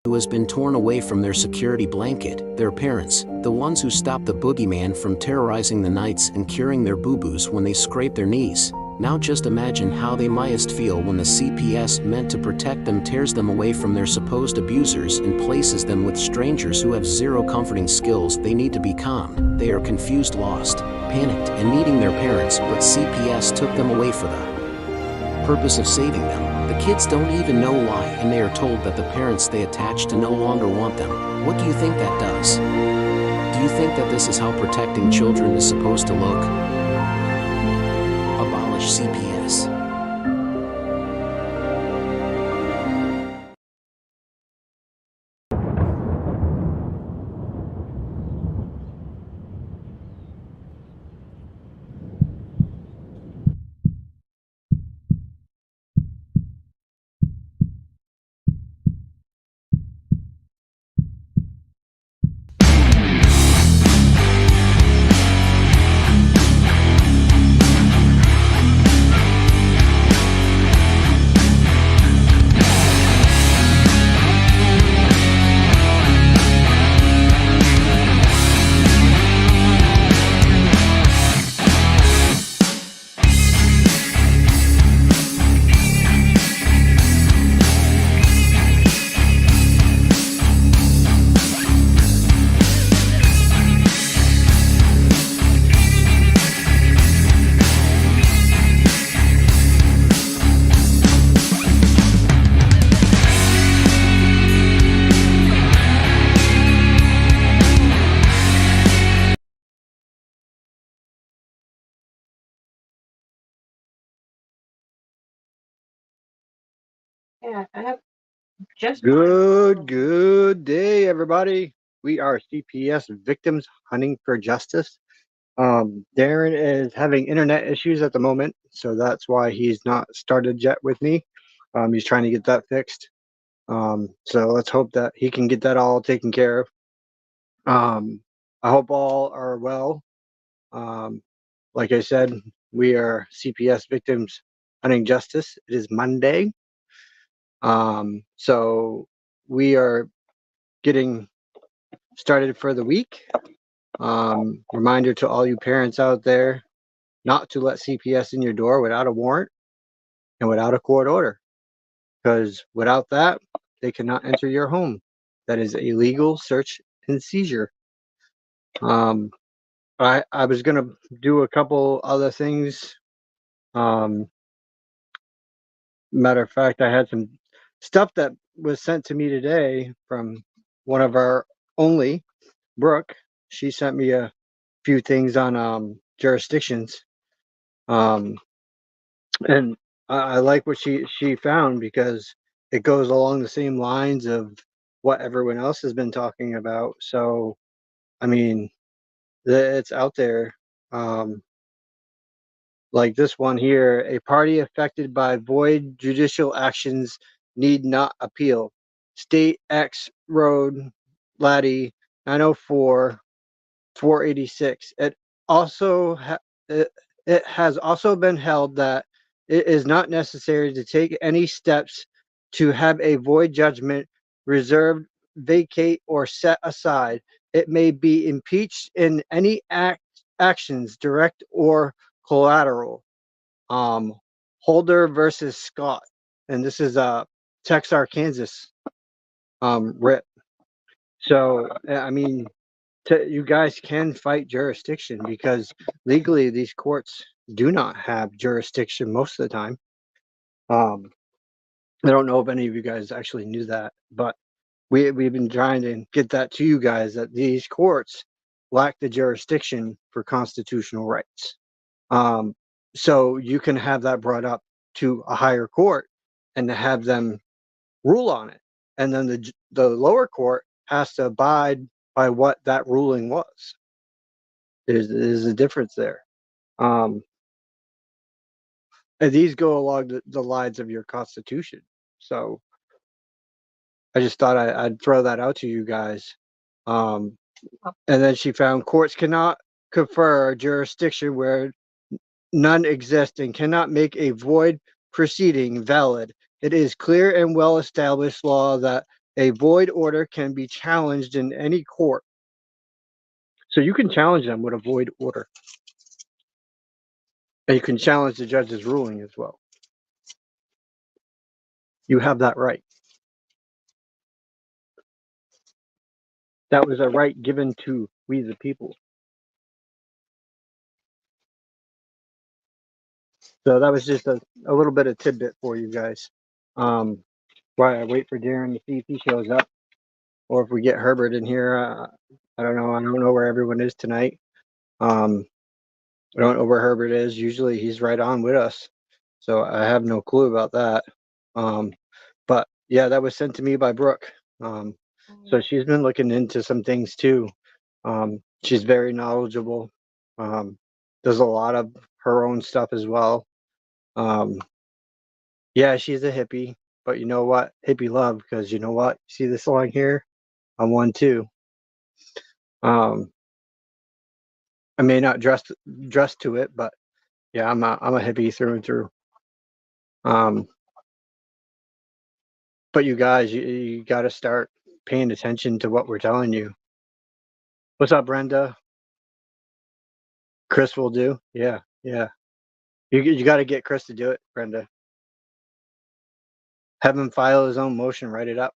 who has been torn away from their security blanket, their parents, the ones who stop the boogeyman from terrorizing the nights and curing their boo-boos when they scrape their knees. Now just imagine how they mightst feel when the CPS meant to protect them tears them away from their supposed abusers and places them with strangers who have zero comforting skills. They need to be calm. They are confused, lost, panicked, and needing their parents, but CPS took them away for the purpose of saving them. The kids don't even know why, and they are told that the parents they attach to no longer want them. What do you think that does? Do you think that this is how protecting children is supposed to look? Abolish CPS. Yeah, I have just Good day, everybody. We are CPS Victims Hunting for Justice. Darren is having internet issues at the moment, so that's why he's not started yet with me. He's trying to get that fixed. So let's hope that he can get that all taken care of. I hope all are well. Like I said, we are CPS Victims Hunting Justice. It is Monday. So we are getting started for the week. Reminder to all you parents out there not to let CPS in your door without a warrant and without a court order, because without that, they cannot enter your home. That is a legal search and seizure. I was going to do a couple other things. Matter of fact, I had some stuff that was sent to me today from one of our only, Brooke. She sent me a few things on jurisdictions, and I like what she found because it goes along the same lines of what everyone else has been talking about. So, I mean, it's out there. Like this one here, a party affected by void judicial actions need not appeal. State X Road, Laddie, 904, 486. It has also been held that it is not necessary to take any steps to have a void judgment reserved, vacate, or set aside. It may be impeached in any actions, direct or collateral. Holder versus Scott, and this is Texarkana writ. So I mean, you guys can fight jurisdiction because legally these courts do not have jurisdiction most of the time. I don't know if any of you guys actually knew that, but we've been trying to get that to you guys, that these courts lack the jurisdiction for constitutional rights. So you can have that brought up to a higher court and to have them rule on it, and then the lower court has to abide by what that ruling was. There's a difference there. And these go along the lines of your Constitution. So I just thought I'd throw that out to you guys. And then she found courts cannot confer jurisdiction where none exist and cannot make a void proceeding valid. It is clear and well-established law that A void order can be challenged in any court. So you can challenge them with a void order. And you can challenge the judge's ruling as well. You have that right. That was a right given to we the people. So that was just a little bit of tidbit for you guys. While I wait for Darren to see if he shows up, or if we get Herbert in here. I don't know. I don't know where everyone is tonight. I don't know where Herbert is. Usually he's right on with us, so I have no clue about that. But yeah, that was sent to me by Brooke. So she's been looking into some things too. She's very knowledgeable. Does a lot of her own stuff as well. Yeah, she's a hippie, but you know what? Hippie love, because you know what? See this line here? I'm one too. I may not dress to it, but yeah, I'm a hippie through and through. But you guys, you got to start paying attention to what we're telling you. What's up, Brenda? Chris will do. Yeah, yeah. You got to get Chris to do it, Brenda. Have him file his own motion, write it up,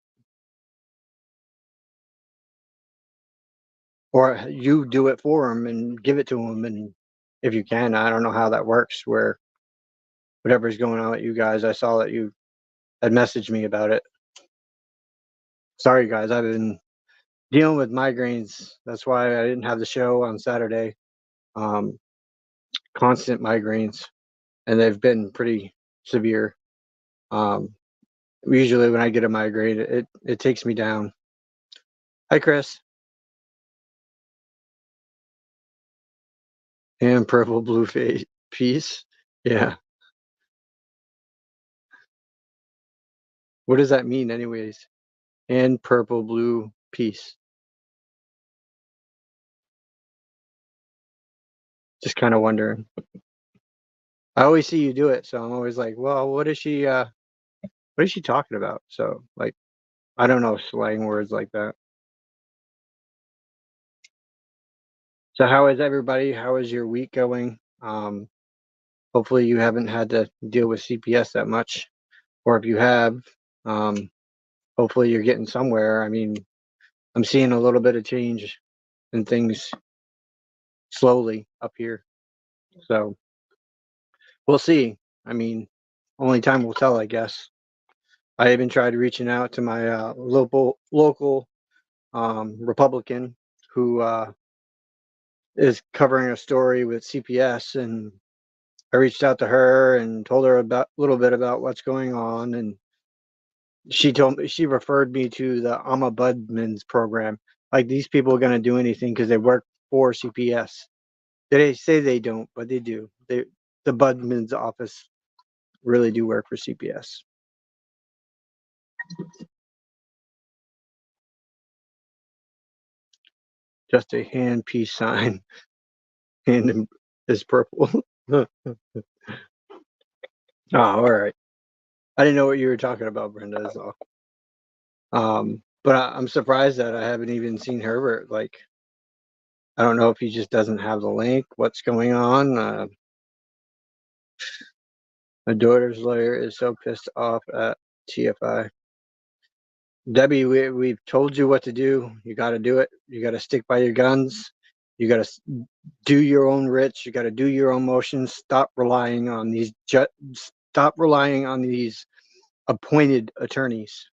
or you do it for him and give it to him. And if you can, I don't know how that works. Where whatever's going on with you guys, I saw that you had messaged me about it. Sorry, guys, I've been dealing with migraines. That's why I didn't have the show on Saturday. Constant migraines, and they've been pretty severe. Usually when I get a migraine, it takes me down. Hi, Chris. And purple blue piece. Yeah. What does that mean, anyways? And purple blue piece. Just kind of wondering. I always see you do it, so I'm always like, well, what is she talking about? So like, I don't know slang words like that. So how is everybody? How is your week going? Hopefully you haven't had to deal with CPS that much, or if you have, hopefully you're getting somewhere. I mean, I'm seeing a little bit of change in things slowly up here, so we'll see. I mean, only time will tell, I guess. I even tried reaching out to my local Republican who is covering a story with CPS, and I reached out to her and told her about a little bit about what's going on, and she referred me to the Ombudsman's program. Like, these people are going to do anything because they work for CPS. They say they don't, but they do. The Budman's office really do work for CPS. Just a hand peace sign. Hand is purple. Oh, all right. I didn't know what you were talking about, Brenda. Is all. But I'm surprised that I haven't even seen Herbert. Like, I don't know if he just doesn't have the link. What's going on? My daughter's lawyer is so pissed off at TFI. Debbie, we've told you what to do. You got to do it. You got to stick by your guns. You got to do your own writs. You got to do your own motions. Stop relying on these appointed attorneys.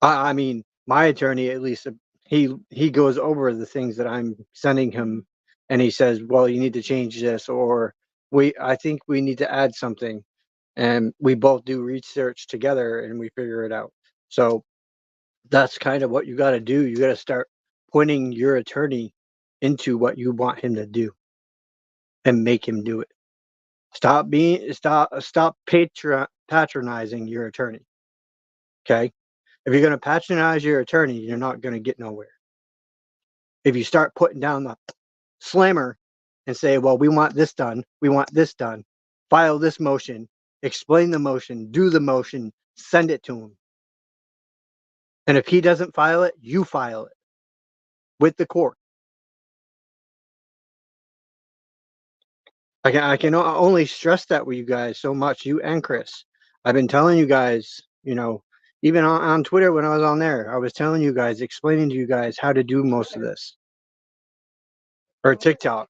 I mean, my attorney, at least, he goes over the things that I'm sending him, and he says, well, you need to change this, or I think we need to add something, and we both do research together and we figure it out. So that's kind of what you got to do. You got to start pointing your attorney into what you want him to do and make him do it. Stop patronizing your attorney. Okay? If you're going to patronize your attorney, you're not going to get nowhere. If you start putting down the slammer and say, well, we want this done, file this motion, explain the motion, do the motion, send it to him. And if he doesn't file it, you file it with the court. I can only stress that with you guys so much, you and Chris. I've been telling you guys, even on Twitter when I was on there, I was telling you guys, explaining to you guys how to do most of this. Or TikTok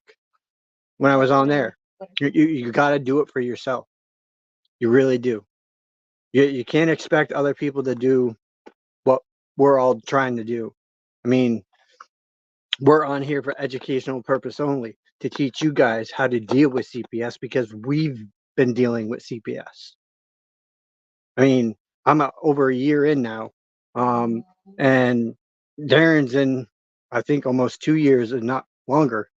when I was on there. You got to do it for yourself. You really do. You can't expect other people to do what we're all trying to do. I mean, we're on here for educational purpose only, to teach you guys how to deal with CPS because we've been dealing with CPS. I mean, I'm over a year in now, and Darren's in, I think, almost 2 years, and not longer.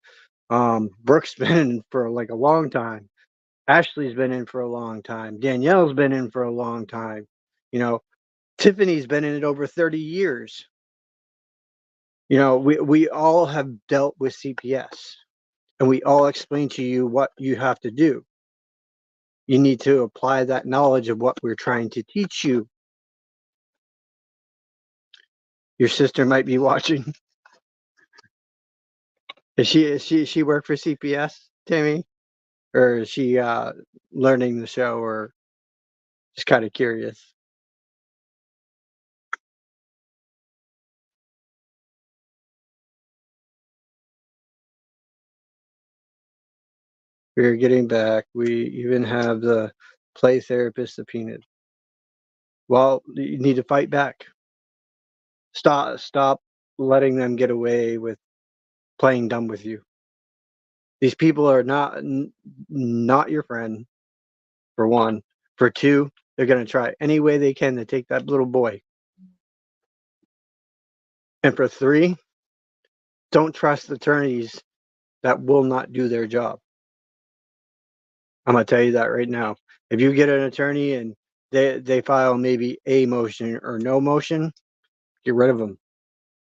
Brooke's been in for like a long time. Ashley's been in for a long time. Danielle's been in for a long time. Tiffany's been in it over 30 years. We all have dealt with CPS, and we all explain to you what you have to do. You need to apply that knowledge of what we're trying to teach you. Your sister might be watching. Is she work for CPS, Tammy? Or is she learning the show, or just kind of curious? We're getting back. We even have the play therapist subpoenaed. Well, you need to fight back. Stop letting them get away with playing dumb with you. These people are not your friend, for one. For two, they're going to try any way they can to take that little boy. And for three, don't trust attorneys that will not do their job. I'm going to tell you that right now. If you get an attorney and they file maybe a motion or no motion, get rid of them.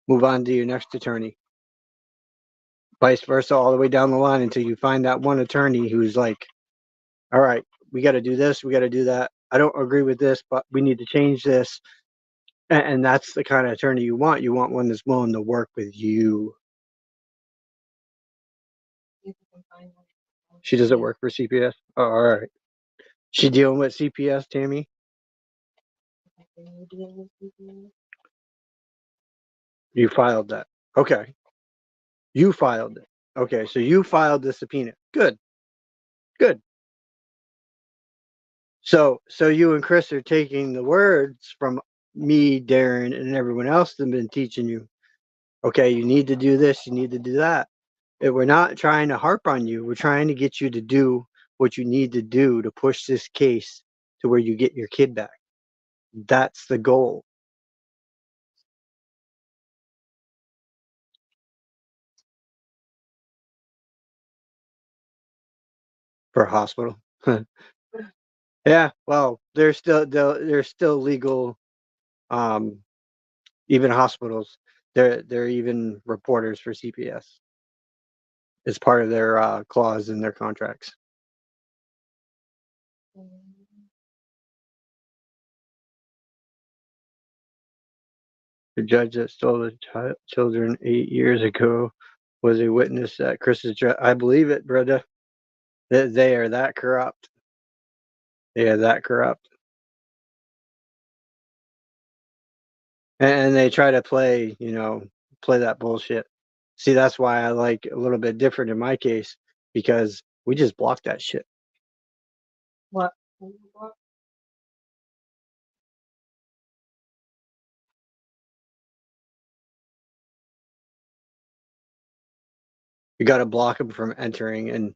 Move on to your next attorney. Vice versa, all the way down the line until you find that one attorney who's like, all right, we got to do this, we got to do that. I don't agree with this, but we need to change this. And that's the kind of attorney you want. You want one that's willing to work with you. She doesn't work for CPS? Oh, all right. She dealing with CPS, Tammy? You filed that. Okay. You filed it. Okay, so you filed the subpoena. Good. Good. So you and Chris are taking the words from me, Darren, and everyone else that's been teaching you. Okay, you need to do this, you need to do that. We're not trying to harp on you. We're trying to get you to do what you need to do to push this case to where you get your kid back. That's the goal. For a hospital. Yeah, well, there's still legal, even hospitals. They're even reporters for CPS. It's part of their clause in their contracts. The judge that stole the children 8 years ago was a witness at Chris's trial. I believe it, brother. They are that corrupt. They are that corrupt. And they try to play that bullshit. See, that's why I like a little bit different in my case, because we just block that shit. What? You got to block them from entering. And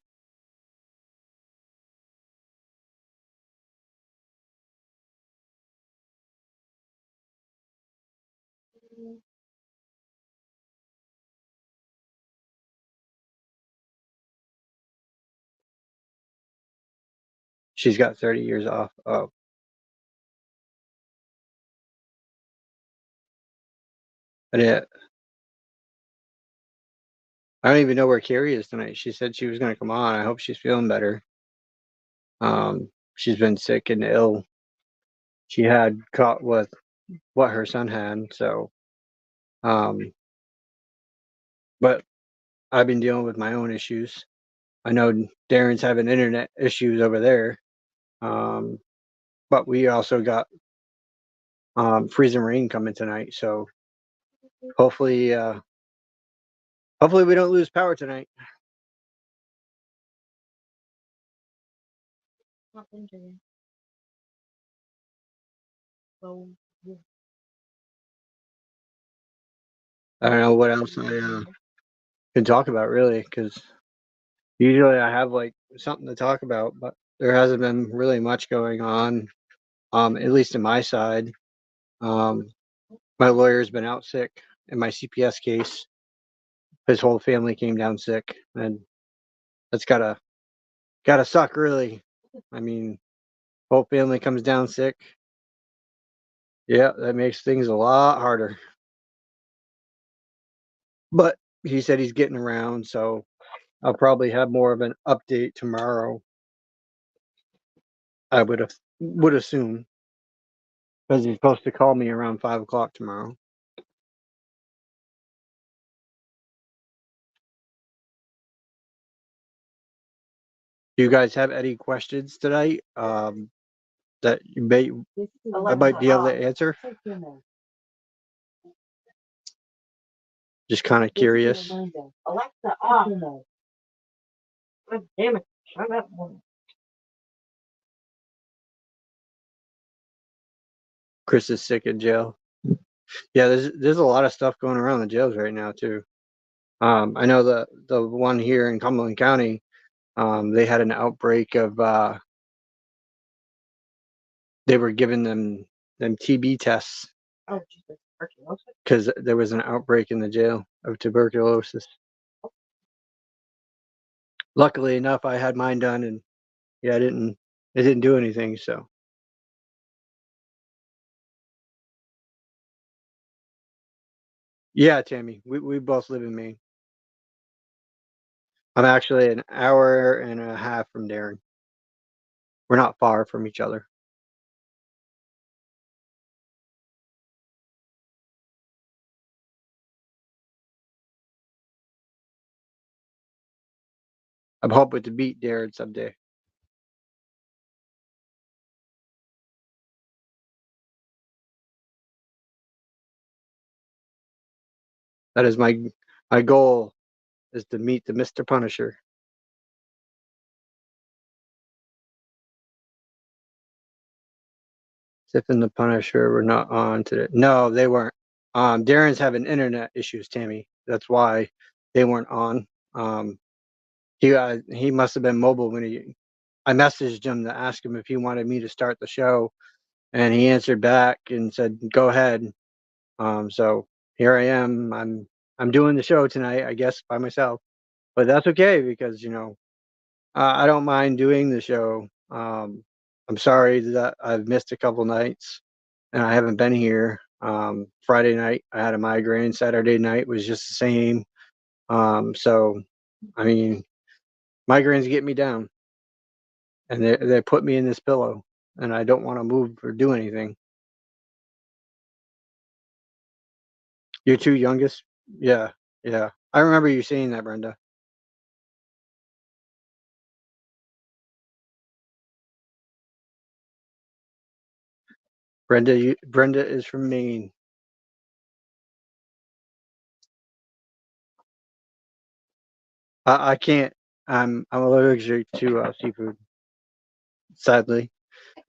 she's got 30 years off. Oh, and I don't even know where Carrie is tonight. She said she was going to come on. I hope she's feeling better. She's been sick and ill. She had caught with what her son had. So, but I've been dealing with my own issues. I know Darren's having internet issues over there. But we also got freezing rain coming tonight. So hopefully, hopefully we don't lose power tonight. I don't know what else I can talk about really, because usually I have like something to talk about, but there hasn't been really much going on. At least in my side. My lawyer's been out sick in my CPS case. His whole family came down sick, and that's gotta suck really. I mean, whole family comes down sick. Yeah, that makes things a lot harder. But he said he's getting around, so I'll probably have more of an update tomorrow. I would assume, because he's supposed to call me around 5 o'clock tomorrow. Do you guys have any questions tonight that I might be able to answer? Just kind of curious. Alexa, off. God damn it. Shut up. Chris is sick in jail. Yeah, there's a lot of stuff going around the jails right now too. I know the one here in Cumberland County, they had an outbreak of they were giving them TB tests Oh, Jesus. Tuberculosis? because there was an outbreak in the jail of tuberculosis. Luckily enough, I had mine done, and yeah, it didn't do anything. So yeah, Tammy, we both live in Maine. I'm actually an hour and a half from Darren. We're not far from each other. I'm hoping to beat Darren someday. That is my goal, is to meet the Mr. Punisher. Sif and the Punisher were not on today. No, they weren't. Darren's having internet issues, Tammy. That's why they weren't on. He must have been mobile when I messaged him to ask him if he wanted me to start the show, and he answered back and said, "Go ahead." So here I am. I'm doing the show tonight, I guess, by myself, but that's okay because I don't mind doing the show. I'm sorry that I've missed a couple nights and I haven't been here. Friday night I had a migraine. Saturday night was just the same. So I mean, migraines get me down, and they put me in this pillow, and I don't want to move or do anything. Your two youngest? Yeah, yeah. I remember you saying that, Brenda. Brenda is from Maine. I can't. I'm allergic to seafood. Sadly,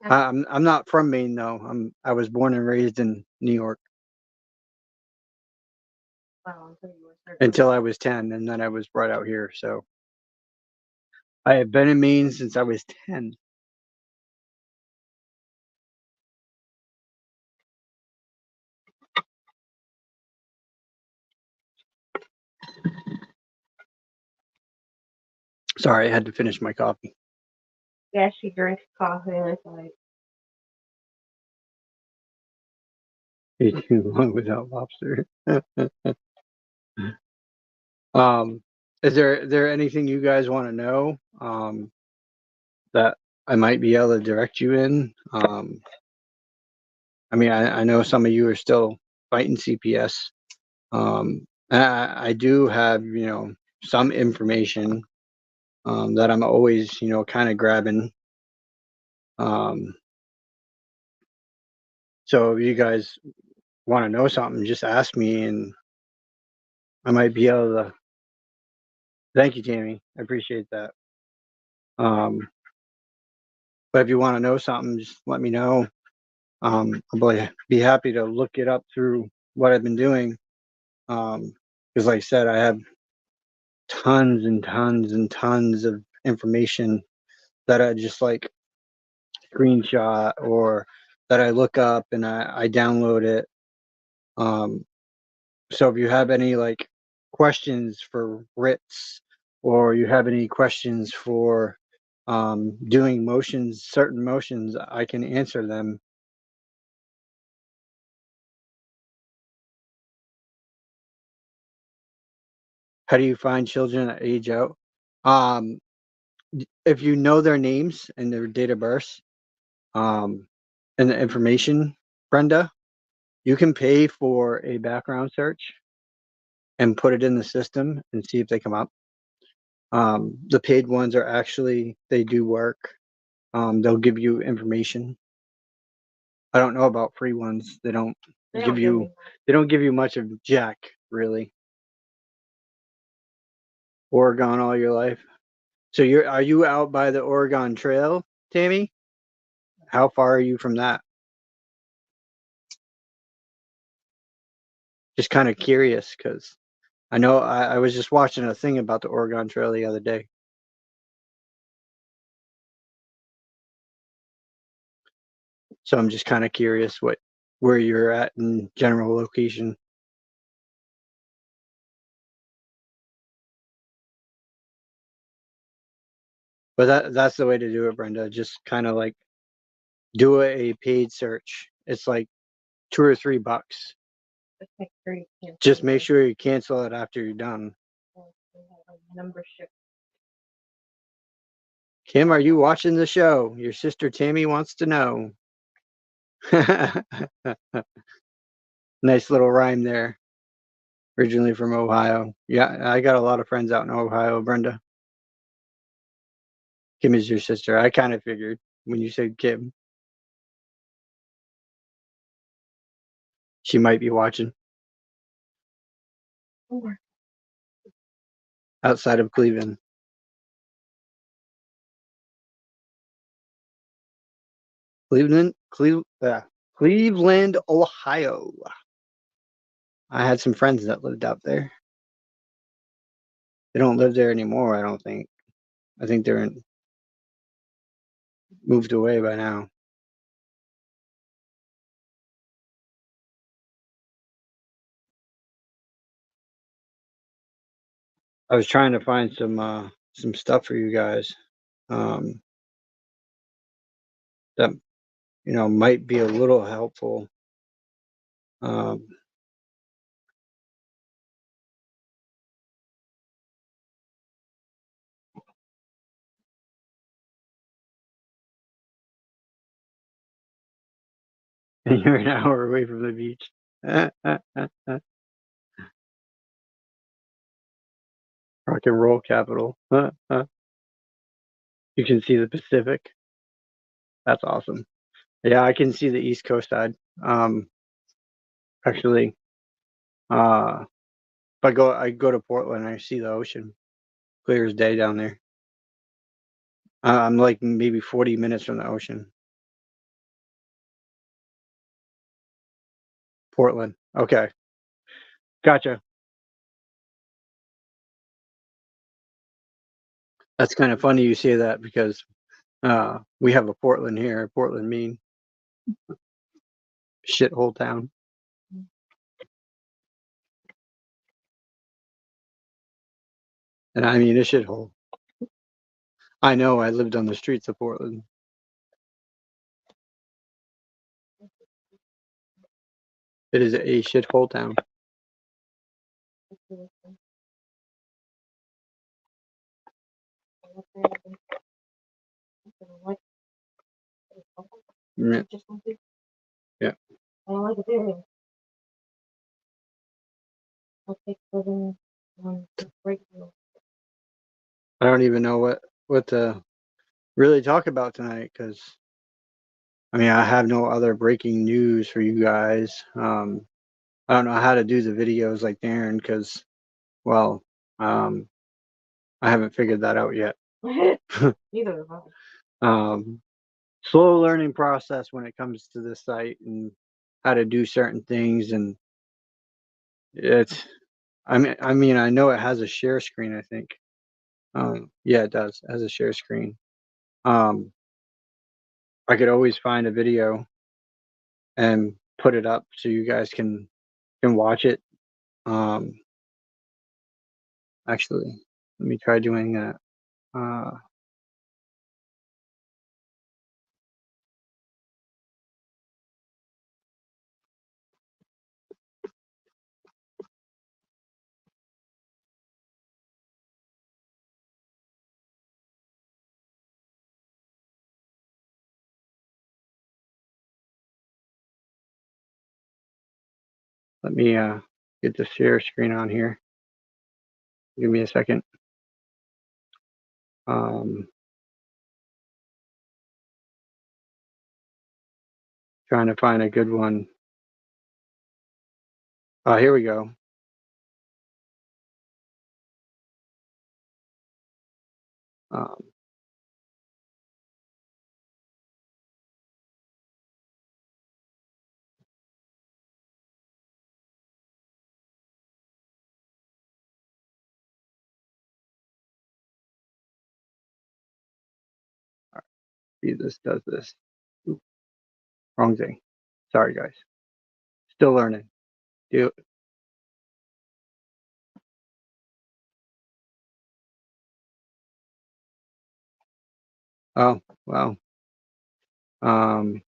I'm not from Maine though. I was born and raised in New York until I was 10, and then I was brought out here. So I have been in Maine since I was 10. Sorry, I had to finish my coffee. Yeah, she drinks coffee like like. It's too long without lobster. Is there anything you guys want to know that I might be able to direct you in? I mean, I know some of you are still fighting CPS. And I do have, some information that I'm always, kind of grabbing. So if you guys want to know something, just ask me and I might be able to. Thank you, Tammy. I appreciate that. But if you want to know something, just let me know. I'll be happy to look it up through what I've been doing. Because like I said, I have tons and tons and tons of information that I just like screenshot or that I look up and I download it. So if you have any like questions for writs or you have any questions for doing motions, certain motions, I can answer them. How do you find children that age out? Um, if you know their names and their date of birth, and the information, Brenda, you can pay for a background search and put it in the system and see if they come up. The paid ones are actually, they do work. They'll give you information. I don't know about free ones. They don't give you much of jack, really. Oregon all your life. So are you out by the Oregon Trail, Tammy? How far are you from that? Just kind of curious because I know I was just watching a thing about the Oregon Trail the other day. So I'm just kind of curious where you're at in general location. But that's the way to do it, Brenda. Just kind of like do a paid search. It's like $2 or $3. Just make sure you cancel it after you're done. Membership. Kim, are you watching the show? Your sister Tammy wants to know. Nice little rhyme there. Originally from Ohio. Yeah, I got a lot of friends out in Ohio, Brenda. Kim is your sister. I kind of figured when you said Kim. She might be watching outside of Cleveland. Cleveland, Ohio. I had some friends that lived out there. They don't live there anymore, I don't think. I think they're moved away by now. I was trying to find some stuff for you guys that might be a little helpful. And you're an hour away from the beach. Rock and roll capital. You can see the Pacific. That's awesome. Yeah, I can see the East Coast side. Actually, if I go to Portland, I see the ocean, clear as day down there. I'm like maybe 40 minutes from the ocean. Portland. Okay, gotcha. That's kind of funny you say that because we have a Portland here, Portland, Maine, shithole town. And I mean a shithole. I know. I lived on the streets of Portland. It is a shithole town. Yeah. Yeah. don't like the video. I'll take the break. I don't even know what to really talk about tonight, because I mean, I have no other breaking news for you guys. I don't know how to do the videos like Darren, because, well, I haven't figured that out yet. Neither of us. Slow learning process when it comes to this site and how to do certain things, and it's, I mean, I know it has a share screen, I think. Yeah, it does. It has a share screen. I could always find a video and put it up so you guys can watch it. Actually, let me try doing that. Let me get the share screen on here. Give me a second. Trying to find a good one. Here we go. See, this does this. Oop, wrong thing. Sorry, guys. Still learning. Do it. Oh, well. Hold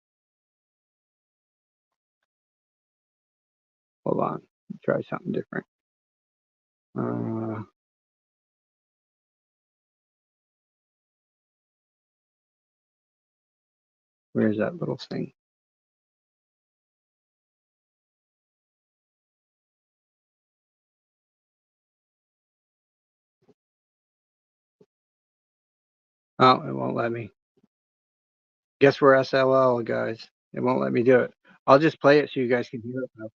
on. Try something different. Where's that little thing? Oh, it won't let me. Guess we're SLL, guys. It won't let me do it. I'll just play it so you guys can hear it though.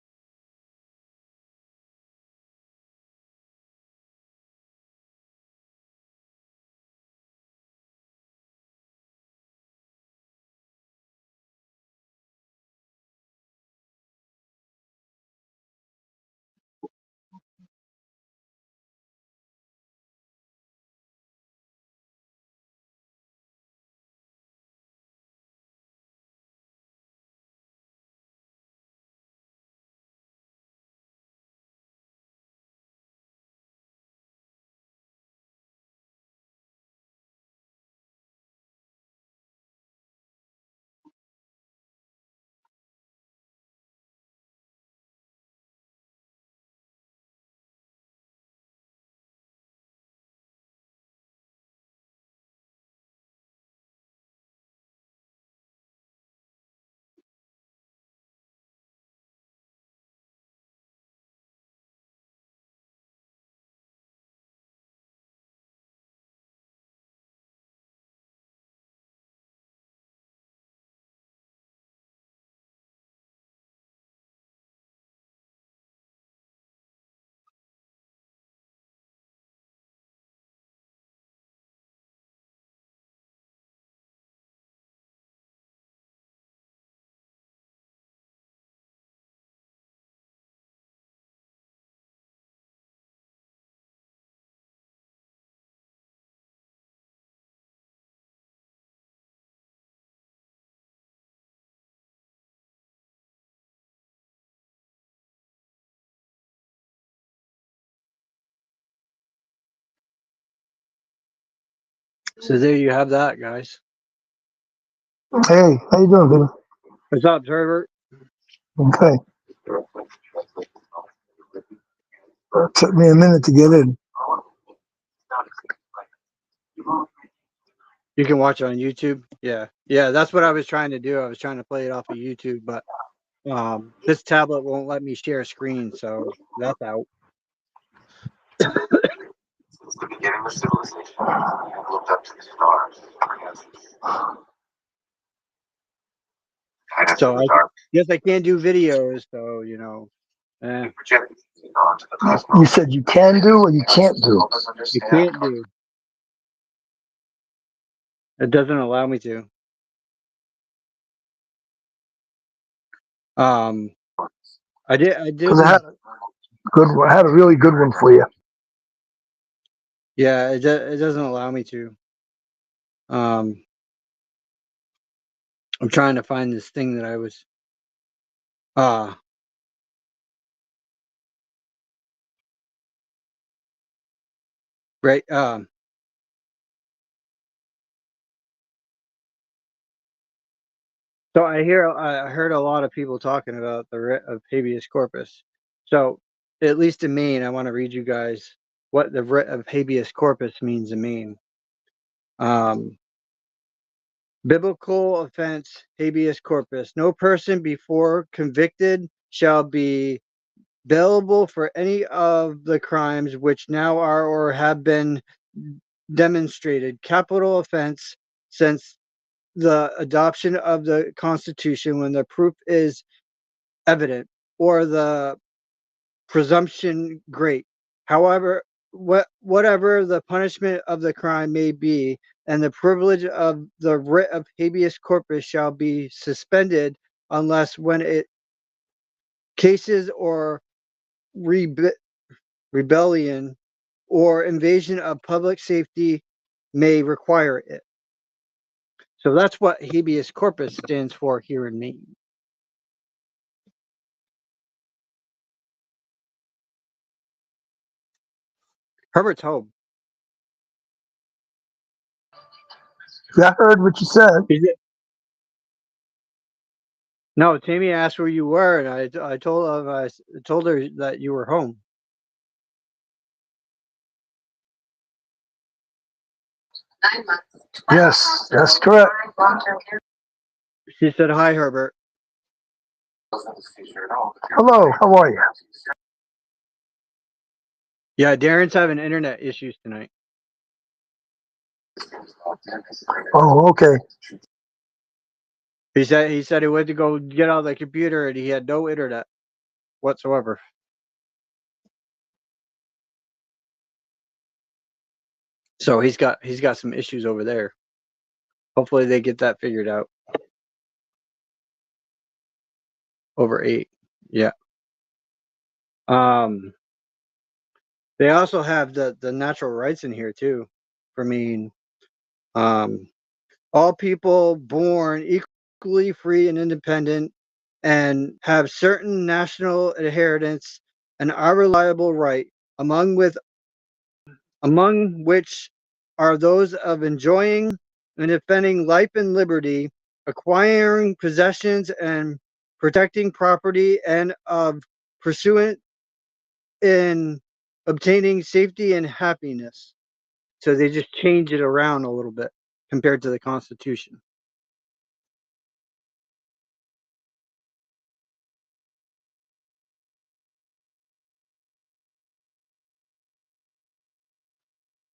So there you have that, guys. Hey, how you doing, Peter? What's up, Trevor? Okay. It took me a minute to get in. You can watch it on YouTube. Yeah, that's what I was trying to do. I was trying to play it off of YouTube, but This tablet won't let me share a screen, so that's out. Since the beginning of civilization, we have looked up to the stars guide us So in I the dark. guess I can't do videos, so you know. We project it onto the You cosmos. said you can do or you can't do. Help us You understand can't do. It doesn't allow me to. I did. Because I had a really good one for you. Yeah, it doesn't allow me to. I'm trying to find this thing that I was. Right. So I heard a lot of people talking about the writ of habeas corpus. So at least in Maine, I want to read you guys what the writ of habeas corpus means in Maine. Biblical offense, habeas corpus. No person before convicted shall be bailable for any of the crimes which now are or have been demonstrated. Capital offense since the adoption of the Constitution when the proof is evident or the presumption great. However, whatever the punishment of the crime may be, and the privilege of the writ of habeas corpus shall be suspended unless when it cases or rebellion or invasion of public safety may require it. So that's what habeas corpus stands for here in Maine. Herbert's home. I heard what you said. Is it? No, Tammy asked where you were, and I told her that you were home. Yes, that's correct. She said, "Hi, Herbert." Hello, how are you? Yeah, Darren's having internet issues tonight. Oh, okay. He said he went to go get on the computer and he had no internet whatsoever. So he's got some issues over there. Hopefully they get that figured out. Over 8. Yeah. They also have the natural rights in here too. For me, all people born equally free and independent and have certain national inheritance and unreliable right, among which are those of enjoying and defending life and liberty, acquiring possessions and protecting property, and of pursuant in obtaining safety and happiness. So they just change it around a little bit compared to the Constitution.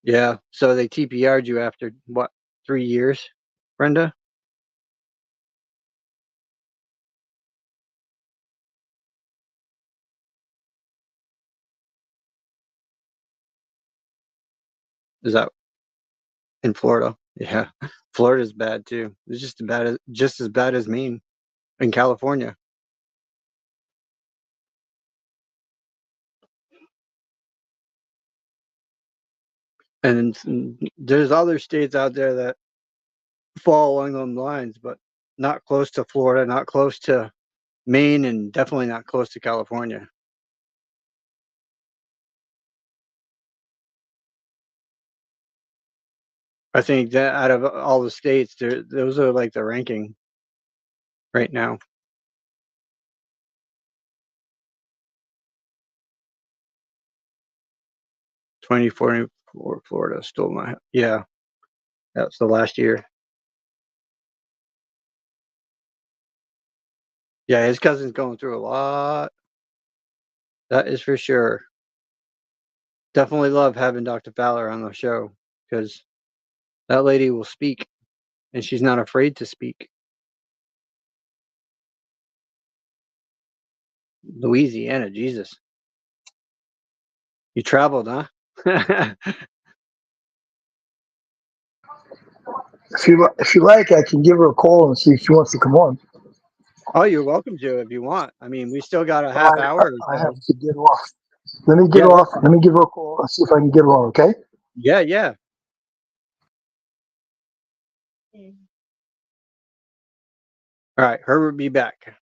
Yeah. So they TPR'd you after what, 3 years, Brenda? Is that in Florida? Yeah. Florida's bad too. It's just as bad as Maine in California. And there's other states out there that fall along those lines, but not close to Florida, not close to Maine, and definitely not close to California. I think that out of all the states, those are like the ranking right now. 2044 Florida stole my, yeah, that's the last year. Yeah, his cousin's going through a lot. That is for sure. Definitely love having Dr. Fowler on the show because that lady will speak and she's not afraid to speak. Louisiana, Jesus. You traveled, huh? If you like, I can give her a call and see if she wants to come on. Oh, you're welcome to if you want. I mean, we still got a But half hour or I so. have to get off. Let me get Yeah, off. Let me give her a call and see if I can get her on. Okay. yeah. All right, Herbert, be back.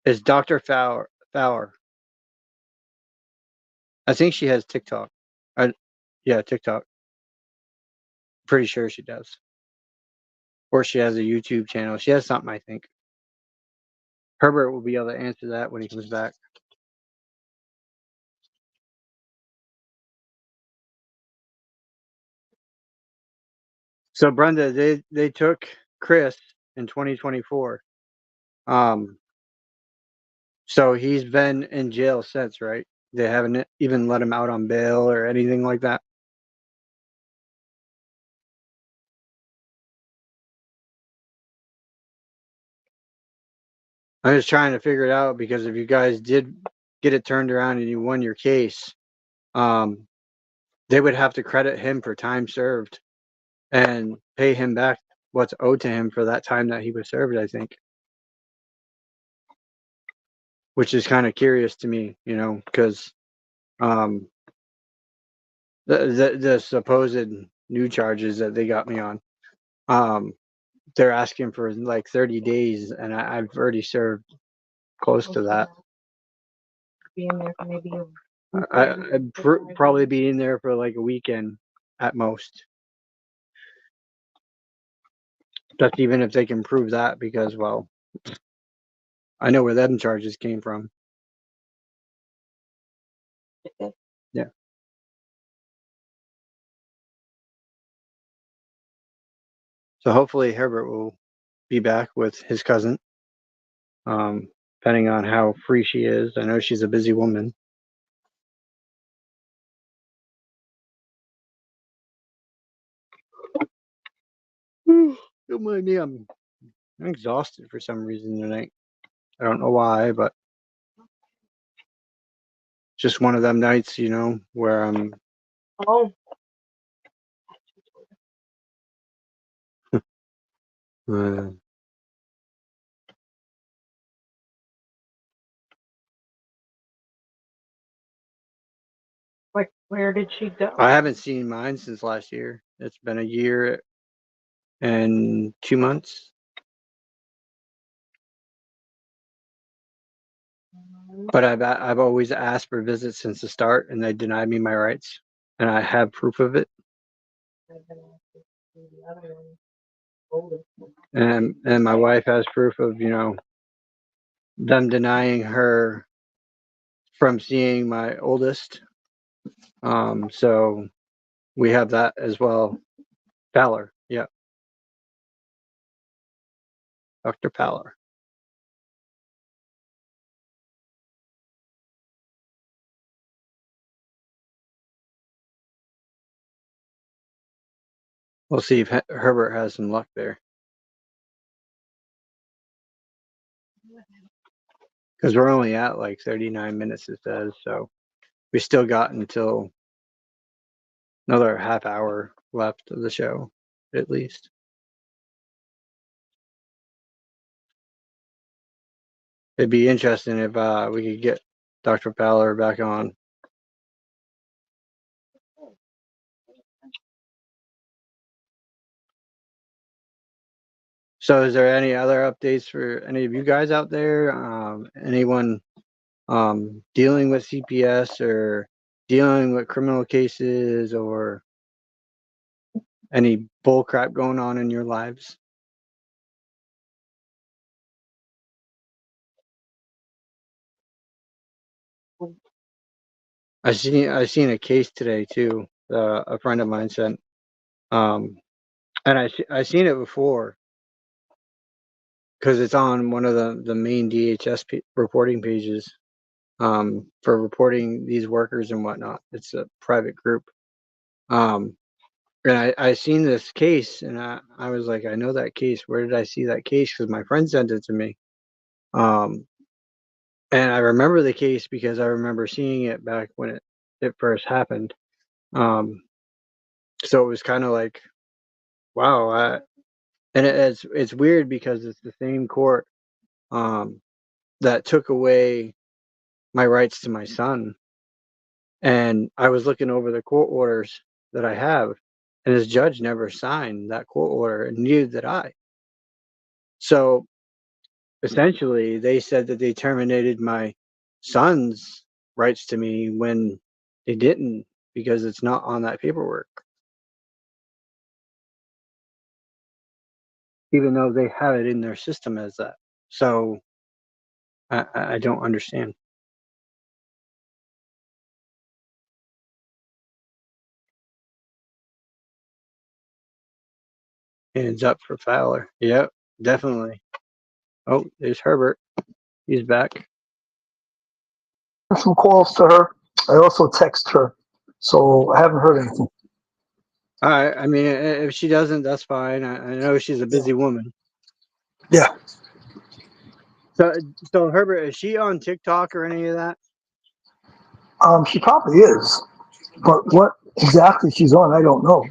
It's Dr. Fowler. I think she has TikTok. Yeah, TikTok. Pretty sure she does. Or she has a YouTube channel. She has something, I think. Herbert will be able to answer that when he comes back. So Brenda, they took Chris in 2024. So he's been in jail since, right? They haven't even let him out on bail or anything like that. I'm just trying to figure it out because if you guys did get it turned around and you won your case, they would have to credit him for time served and pay him back what's owed to him for that time that he was served, I think. Which is kind of curious to me, because the supposed new charges that they got me on, they're asking for like 30 days, and I've already served close to that. Being there for maybe I'd probably be in there for like a weekend at most. That's even if they can prove that, because, well, I know where them charges came from. Yeah. So hopefully Herbert will be back with his cousin, depending on how free she is. I know she's a busy woman. Don't mind me, I'm exhausted for some reason tonight. I don't know why, but just one of them nights, where I'm. Oh. Like, where did she go? I haven't seen mine since last year. It's been a year and 2 months. But I've always asked for visits since the start, and they denied me my rights, and I have proof of it. And my wife has proof of them denying her from seeing my oldest. So we have that as well. Fowler, yeah, Dr. Fowler. We'll see if Herbert has some luck there. Because we're only at like 39 minutes, it says. So we still got until another half hour left of the show, at least. It'd be interesting if we could get Dr. Fowler back on. So is there any other updates for any of you guys out there? Anyone dealing with CPS or dealing with criminal cases or any bull crap going on in your lives? I seen a case today too. A friend of mine sent, and I seen it before, because it's on one of the main DHS reporting pages for reporting these workers and whatnot. It's a private group. And I seen this case, and I was like, I know that case. Where did I see that case? Because my friend sent it to me. And I remember the case because I remember seeing it back when it first happened. So it was kind of like, wow. And it's weird because it's the same court that took away my rights to my son. And I was looking over the court orders that I have, and this judge never signed that court order, and neither did I. So essentially, they said that they terminated my son's rights to me when they didn't, because it's not on that paperwork, even though they have it in their system as that. So I don't understand. Hands up for Fowler. Yep, definitely. Oh, there's Herbert. He's back. Some calls to her. I also text her, so I haven't heard anything. All right. I mean, if she doesn't, that's fine. I know she's a busy woman. Yeah. So Herbert, is she on TikTok or any of that? She probably is, but what exactly she's on, I don't know.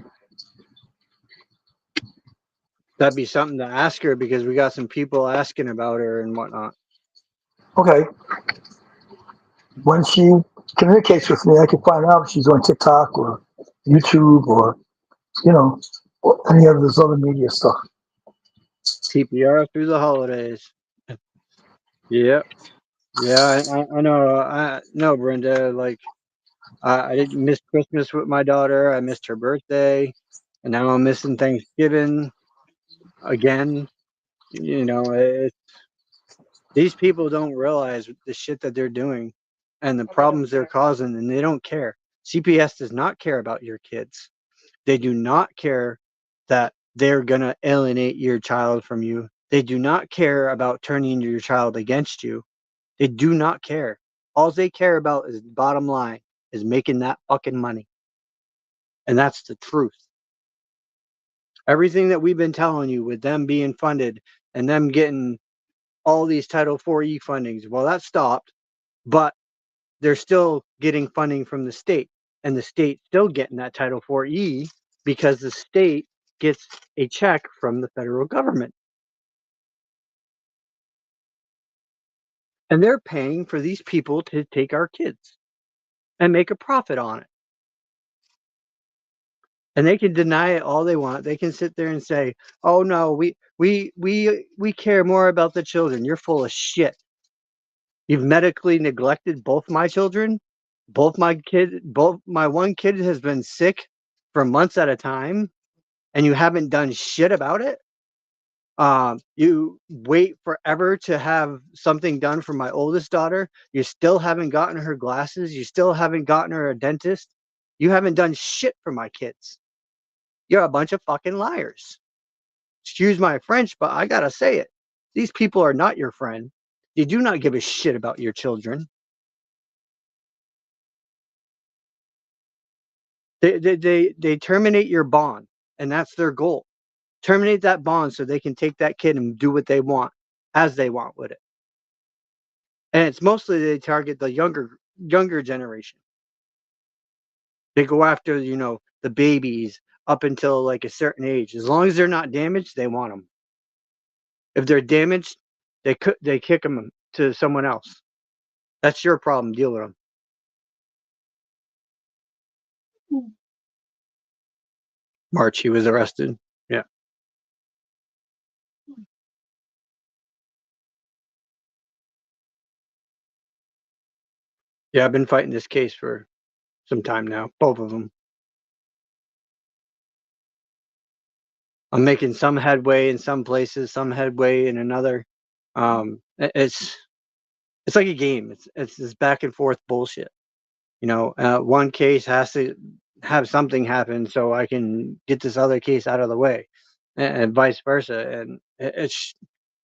That'd be something to ask her, because we got some people asking about her and whatnot. Okay. When she communicates with me, I can find out if she's on TikTok or YouTube or, or any of this other media stuff. TPR through the holidays. Yep. Yeah, I know. No, Brenda, like, I didn't miss Christmas with my daughter. I missed her birthday, and now I'm missing Thanksgiving again. These people don't realize the shit that they're doing and the problems they're causing, and they don't care. CPS does not care about your kids. They do not care that they're going to alienate your child from you. They do not care about turning your child against you. They do not care. All they care about is bottom line, is making that fucking money. And that's the truth. Everything that we've been telling you with them being funded and them getting all these Title IV fundings, well, that stopped, but they're still getting funding from the state, and the state's still getting that Title IV because the state gets a check from the federal government. And they're paying for these people to take our kids and make a profit on it. And they can deny it all they want. They can sit there and say, "Oh no, we care more about the children." You're full of shit. You've medically neglected both my children. Both my one kid has been sick for months at a time, and you haven't done shit about it. You wait forever to have something done for my oldest daughter. You still haven't gotten her glasses. You still haven't gotten her a dentist. You haven't done shit for my kids. You're a bunch of fucking liars. Excuse my French, but I gotta say it. These people are not your friend. They do not give a shit about your children. They terminate your bond, and that's their goal. Terminate that bond so they can take that kid and do what they want, as they want with it. And it's mostly they target the younger generation. They go after, the babies up until like a certain age. As long as they're not damaged, they want them. If they're damaged, they kick them to someone else. That's your problem. Deal with them. March, he was arrested. Yeah. Yeah, I've been fighting this case for some time now, both of them. I'm making some headway in some places, some headway in another. It's like a game. It's this back and forth bullshit. One case has to have something happen so I can get this other case out of the way, and vice versa. And it's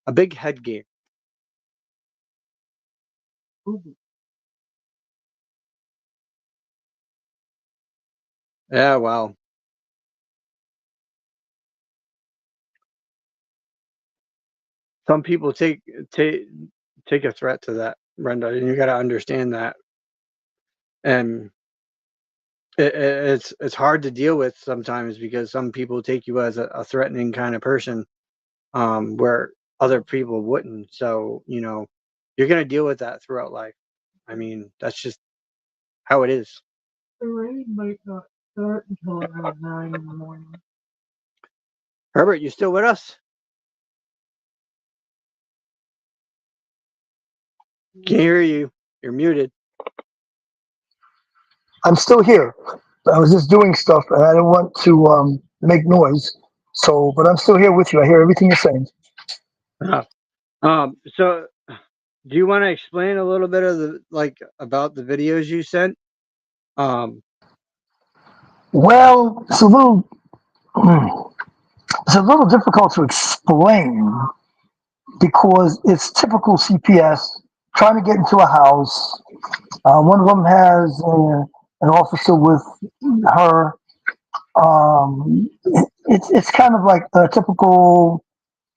a big head game. Yeah, well, some people take a threat to that, Brenda, and you got to understand that. And it's hard to deal with sometimes because some people take you as a threatening kind of person, where other people wouldn't. So you're gonna deal with that throughout life. I mean, that's just how it is. The rain might not start until around 9 in the morning. Herbert, you still with us? Can't hear you. You're muted. I'm still here. I was just doing stuff, and I didn't want to make noise. So, but I'm still here with you. I hear everything you're saying. So do you want to explain a little bit of about the videos you sent? Well, it's a little, it's a little difficult to explain because it's typical CPS trying to get into a house. One of them has an officer with her. It's kind of like a typical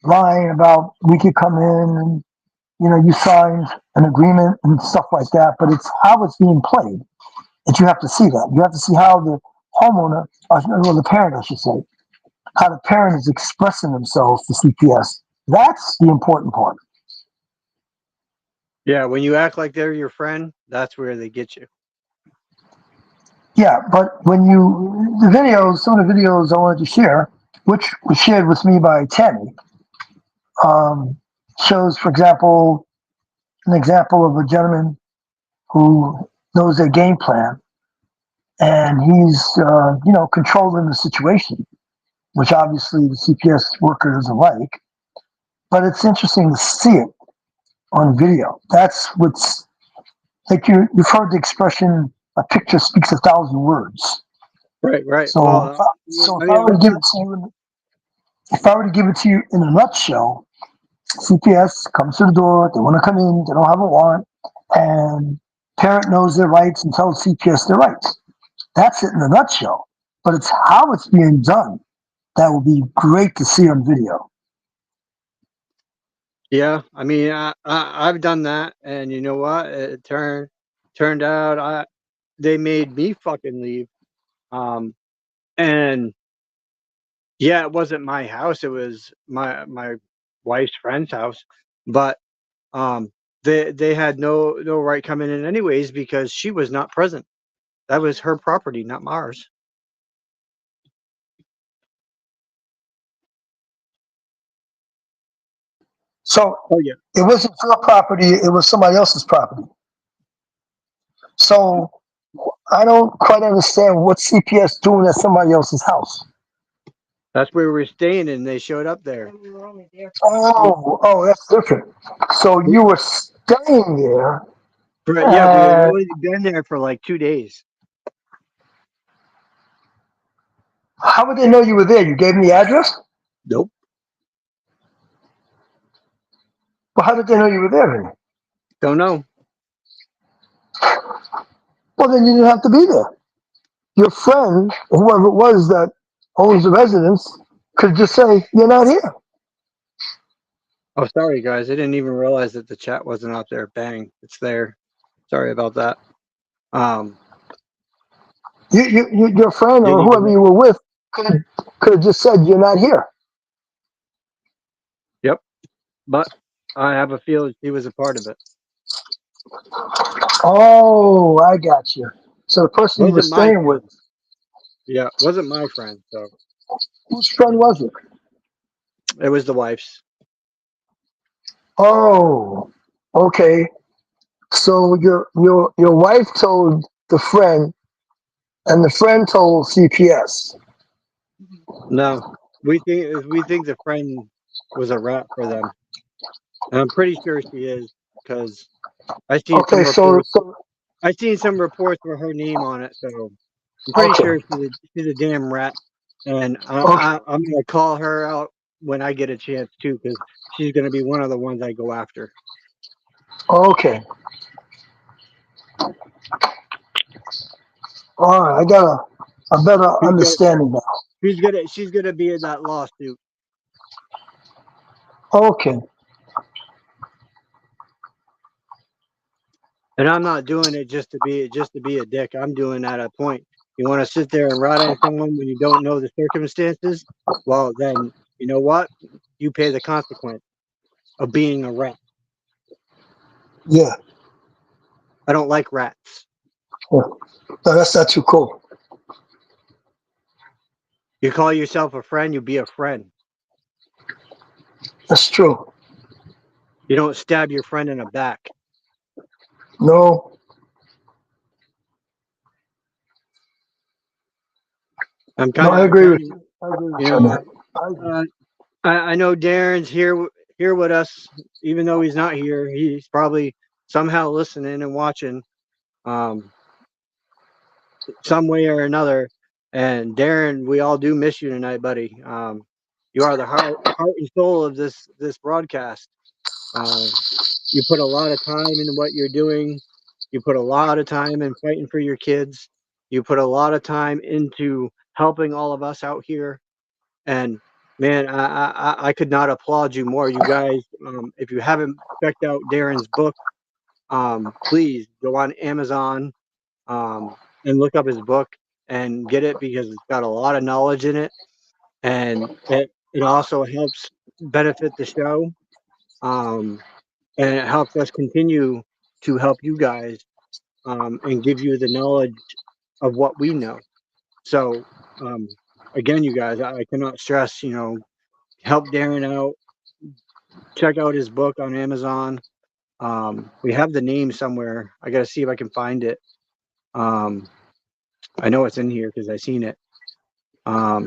line about we could come in and you signed an agreement and stuff like that. But it's how it's being played that you have to see that. You have to see how the homeowner, or the parent, I should say, how the parent is expressing themselves to CPS. That's the important part. Yeah, when you act like they're your friend, that's where they get you. Yeah, but some of the videos I wanted to share, which was shared with me by Tammy, shows, for example, an example of a gentleman who knows their game plan, and he's, controlling the situation, which obviously the CPS worker doesn't like. But it's interesting to see it on video. That's what's like you've heard the expression, "A picture speaks 1,000 words." Right. So, Well, so I if I mean, were to give it to you, in a nutshell, CPS comes to the door. They want to come in. They don't have a warrant, and parent knows their rights and tells CPS their rights. That's it in a nutshell. But it's how it's being done that would be great to see on video. yeah, I mean, I've done that, and you know what? It turned out they made me fucking leave. And yeah, it wasn't my house; it was my wife's friend's house. But they had no right coming in anyways because she was not present. That was her property, not ours. So Oh yeah. it wasn't your property, it was somebody else's property. So I don't quite understand what CPS doing at somebody else's house. That's where we were staying, and they showed up there. We were only there Oh, that's different. So you were staying there, Yeah, we had and only been there for like 2 days. how would they know you were there? You gave them the address? Nope. Well, how did they know you were there then? Don't know. Well, then you didn't have to be there. Your friend, whoever it was that owns the residence, could just say, "You're not here." Oh, sorry guys. I didn't even realize that the chat wasn't out there. Bang, it's there. Sorry about that. Your friend or Didn't even whoever know. you were with could have just said, "You're not here." Yep. But I have a feeling he was a part of it. Oh, I got you. So the person you were Wasn't my staying with, friend. Yeah, wasn't my friend. So whose friend was it? it was the wife's. Oh, okay. So your wife told the friend, and the friend told CPS. No, we think the friend was a rat for them. And I'm pretty sure she is because I seen some Okay, reports. I seen some reports with her name on it, so I'm pretty okay, sure she's a damn rat. And okay. I'm gonna call her out when I get a chance too, because she's going to be one of the ones I go after. Okay. All right. I got a better understanding now. She's gonna be in that lawsuit. Okay. And I'm not doing it just to be a dick. I'm doing that at a point. You want to sit there and rat on someone when you don't know the circumstances? Well, then you know what? You pay the consequence of being a rat. Yeah. I don't like rats. Yeah. No, that's not too cool. You call yourself a friend, you be a friend. That's true. You don't stab your friend in the back. No. I'm No, kind I of, agree with you. I agree with you you on know, that. I agree. I know Darren's here with us, even though he's not here. He's probably somehow listening and watching, some way or another. And Darren, we all do miss you tonight, buddy. You are the heart and soul of this broadcast. You put a lot of time into what you're doing. You put a lot of time in fighting for your kids. You put a lot of time into helping all of us out here. And man, I could not applaud you more. You guys, if you haven't checked out Darren's book, please go on Amazon, and look up his book and get it, because it's got a lot of knowledge in it, and it also helps benefit the show, um, and it helps us continue to help you guys, and give you the knowledge of what we know. So again, you guys, I cannot stress, help Darren out. Check out his book on Amazon. We have the name somewhere. I got to see if I can find it. I know it's in here because I seen it. Let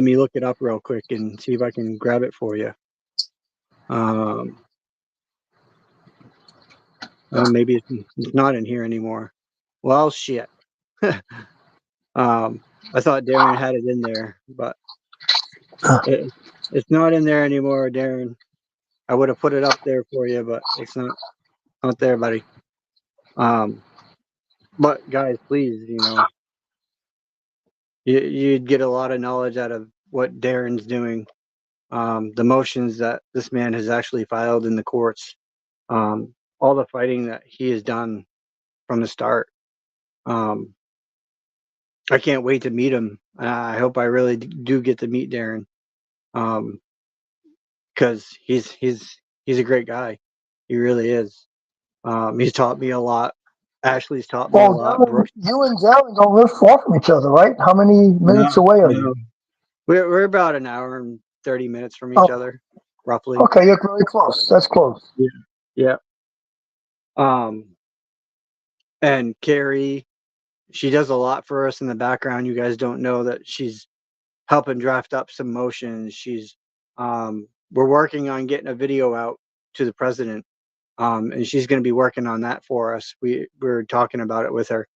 me look it up real quick and see if I can grab it for you. Maybe it's not in here anymore. Well, shit. I thought Darren had it in there, but it's not in there anymore, Darren. I would have put it up there for you, but it's not there, buddy. But guys, please, you'd get a lot of knowledge out of what Darren's doing. The motions that this man has actually filed in the courts, all the fighting that he has done from the start. I can't wait to meet him. I hope I really do get to meet Darren, because he's a great guy. He really is. He's taught me a lot. Ashley's taught me a Well, lot. Darren, Brooke, you and Darren don't live far from each other, right? How many no, minutes away are you? no, we're about an hour and 30 minutes from each Oh, other, roughly. okay, you're very close. That's close. Yeah, yeah. And Carrie, she does a lot for us in the background. You guys don't know that she's helping draft up some motions. We're working on getting a video out to the president, and she's going to be working on that for us. We're talking about it with her,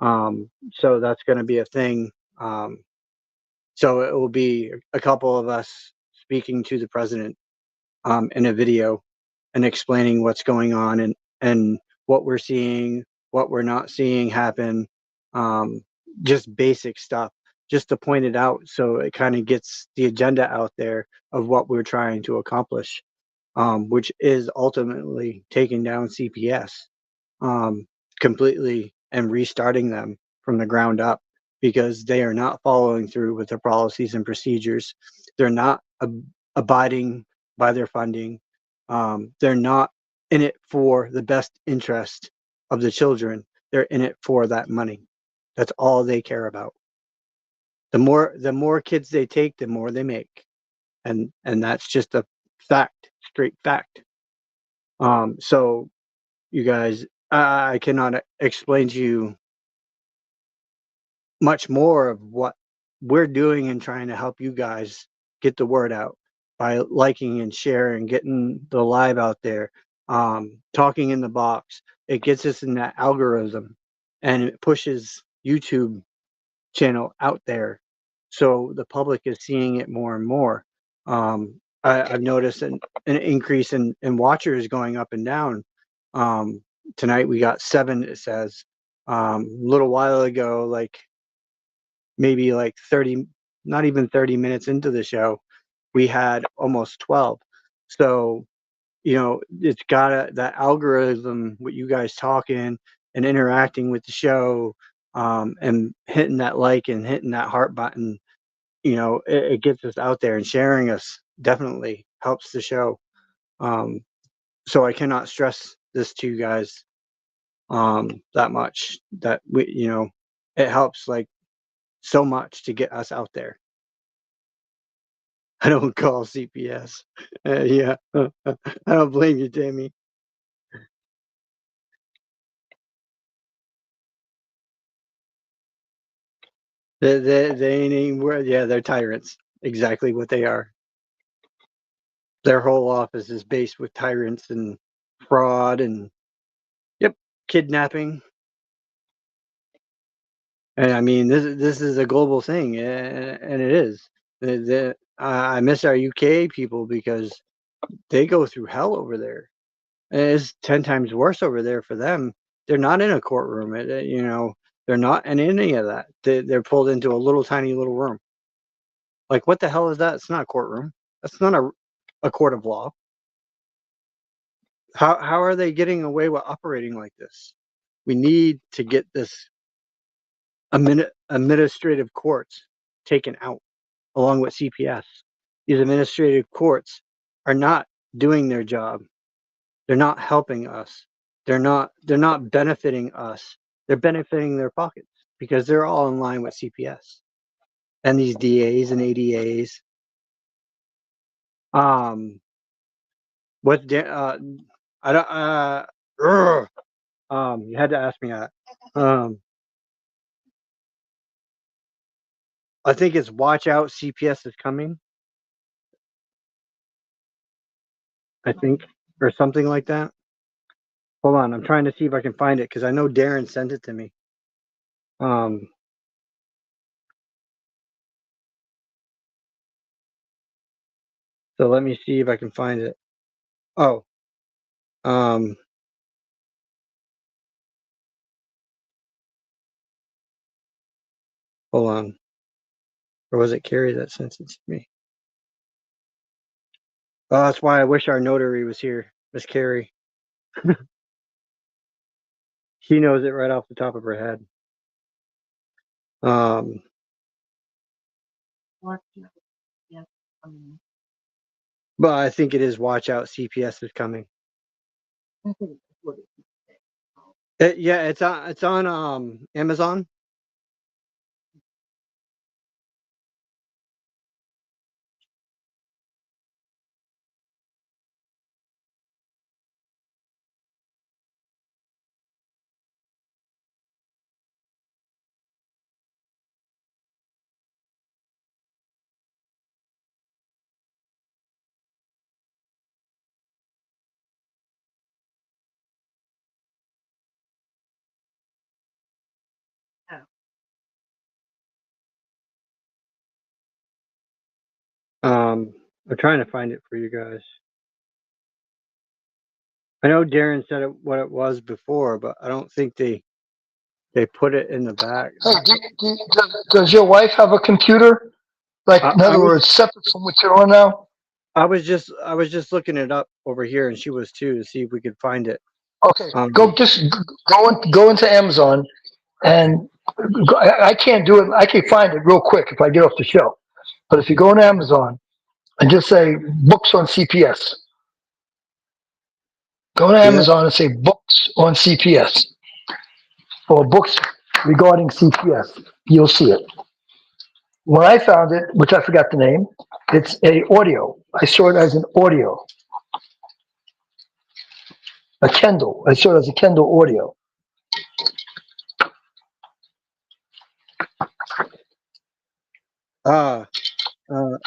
so that's going to be a thing. So it will be a couple of us speaking to the president, in a video, and explaining what's going on, and what we're seeing, what we're not seeing happen, um, just basic stuff, just to point it out, so it kind of gets the agenda out there of what we're trying to accomplish, which is ultimately taking down CPS, um, completely, and restarting them from the ground up, because they are not following through with their policies and procedures. They're not abiding by their funding. They're not in it for the best interest of the children. They're in it for that money. That's all they care about. The more kids they take, the more they make, and that's just a fact, straight fact. So you guys, I cannot explain to you much more of what we're doing and trying to help you guys get the word out by liking and sharing, getting the live out there, talking in the box. It gets us in that algorithm, and it pushes YouTube channel out there. So the public is seeing it more and more. I've noticed an increase in watchers going up and down. Tonight we got 7, it says. A little while ago, like maybe like 30, not even 30 minutes into the show, we had almost 12. So, it's got that algorithm, what you guys talking and interacting with the show, and hitting that like and hitting that heart button, it gets us out there, and sharing us definitely helps the show. So I cannot stress this to you guys that much, that it helps like so much to get us out there. I don't call CPS. Yeah, I don't blame you, Tammy. They ain't even, yeah, they're tyrants. Exactly what they are. Their whole office is based with tyrants and fraud and, yep, kidnapping. And I mean, this is a global thing, and it is. I miss our UK people because they go through hell over there. And it's 10 times worse over there for them. They're not in a courtroom. They're not in any of that. They're pulled into a little tiny little room. Like, what the hell is that? It's not a courtroom. That's not a court of law. How are they getting away with operating like this? We need to get this administrative courts taken out along with CPS. These administrative courts are not doing their job. They're not helping us. They're not benefiting us. They're benefiting their pockets because they're all in line with CPS and these DAs and ADAs. I don't you had to ask me that. I think it's watch out, CPS is coming. I think, or something like that. Hold on, I'm trying to see if I can find it because I know Darren sent it to me. So let me see if I can find it. Oh, hold on. Or was it Carrie that sent it to me? Oh, that's why I wish our notary was here, Miss Carrie. She knows it right off the top of her head. But I think it is watch out, CPS is coming. Yeah, it's on Amazon. I'm trying to find it for you guys. I know Darren said what it was before, but I don't think they put it in the back. Hey, does your wife have a computer? Like, in other words, separate from what you're on now? I was just looking it up over here, and she was too, to see if we could find it. Okay, go into Amazon, and I can't do it. I can find it real quick if I get off the show. But if you go on Amazon and just say books on CPS, go to Amazon and say books on CPS or books regarding CPS. You'll see it. When I found it, which I forgot the name, it's a audio. I saw it as an audio, a Kindle. I saw it as a Kindle audio.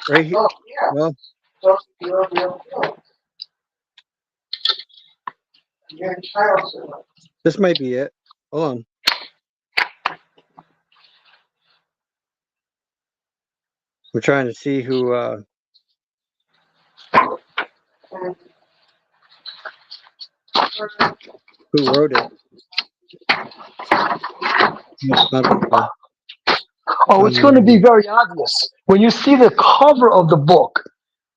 Right here. Oh, yeah. Well, this might be it. Hold on. We're trying to see who wrote it. Oh, it's going to be very obvious. When you see the cover of the book,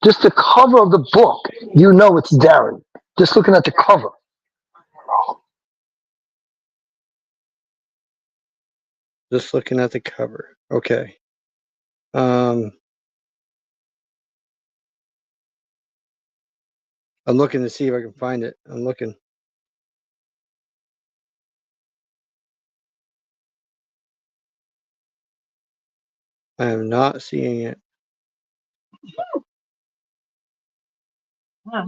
just the cover of the book, you know it's Darren. Just looking at the cover. Just looking at the cover. Okay. I'm looking to see if I can find it. I'm looking. I am not seeing it. Huh.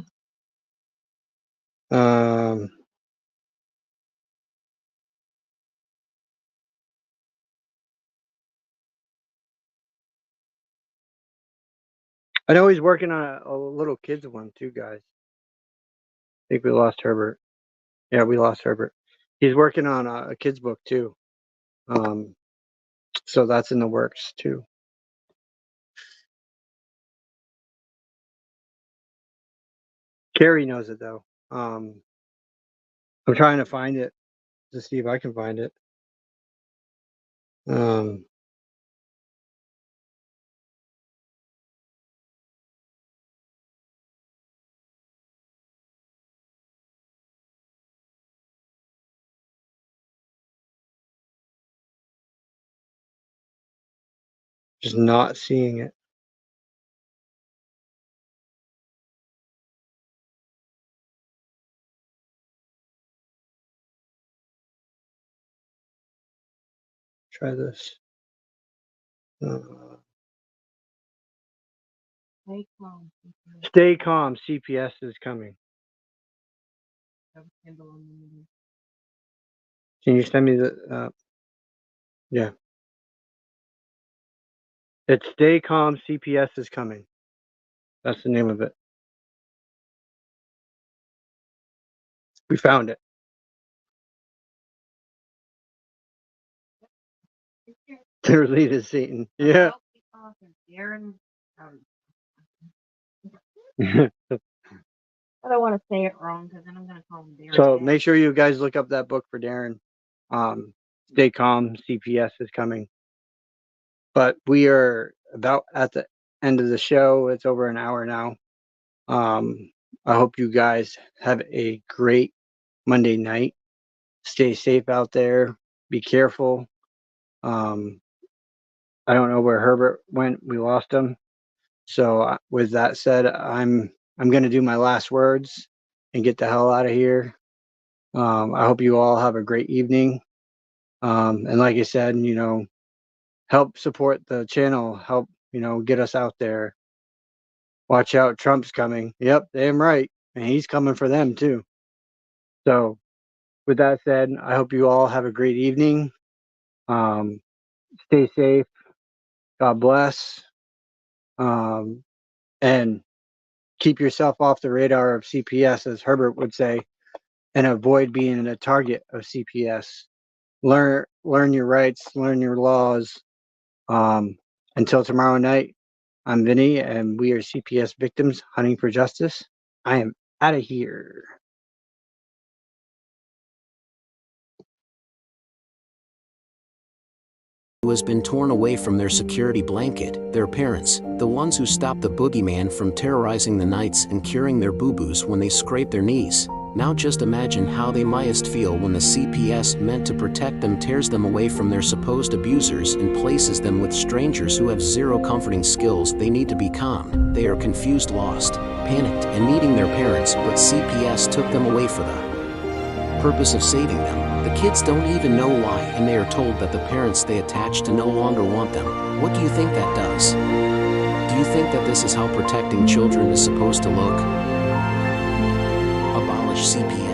I know he's working on a little kids one too, guys. I think we lost Herbert. Yeah, we lost Herbert. He's working on a kids book too. So that's in the works too. Carrie knows it though. I'm trying to find it to see if I can find it. Just not seeing it. Try this. Stay calm. Stay calm. CPS is coming. Can you send me the? Yeah. It's Stay Calm. CPS is coming. That's the name of it. We found it. Their lead is Satan. Yeah. Darren. I don't want to say it wrong because then I'm going to call him Darren. So make sure you guys look up that book for Darren. Stay calm. CPS is coming. But we are about at the end of the show. It's over an hour now. I hope you guys have a great Monday night. Stay safe out there. Be careful. I don't know where Herbert went. We lost him. So with that said, I'm going to do my last words and get the hell out of here. I hope you all have a great evening. And like I said, help support the channel. Help, get us out there. Watch out, Trump's coming. Yep, damn right. And he's coming for them too. So with that said, I hope you all have a great evening. Stay safe. God bless. And keep yourself off the radar of CPS, as Herbert would say, and avoid being a target of CPS. Learn your rights, learn your laws. Until tomorrow night, I'm Vinny, and we are CPS Victims Hunting for Justice. I am out of here. Who has been torn away from their security blanket, their parents, the ones who stopped the boogeyman from terrorizing the nights and curing their boo-boos when they scrape their knees. Now just imagine how they mightest feel when the CPS meant to protect them tears them away from their supposed abusers and places them with strangers who have zero comforting skills. They need to be calmed. They are confused, lost, panicked, and needing their parents, but CPS took them away for the purpose of saving them. The kids don't even know why, and they are told that the parents they attach to no longer want them. What do you think that does? Do you think that this is how protecting children is supposed to look? Abolish CPS.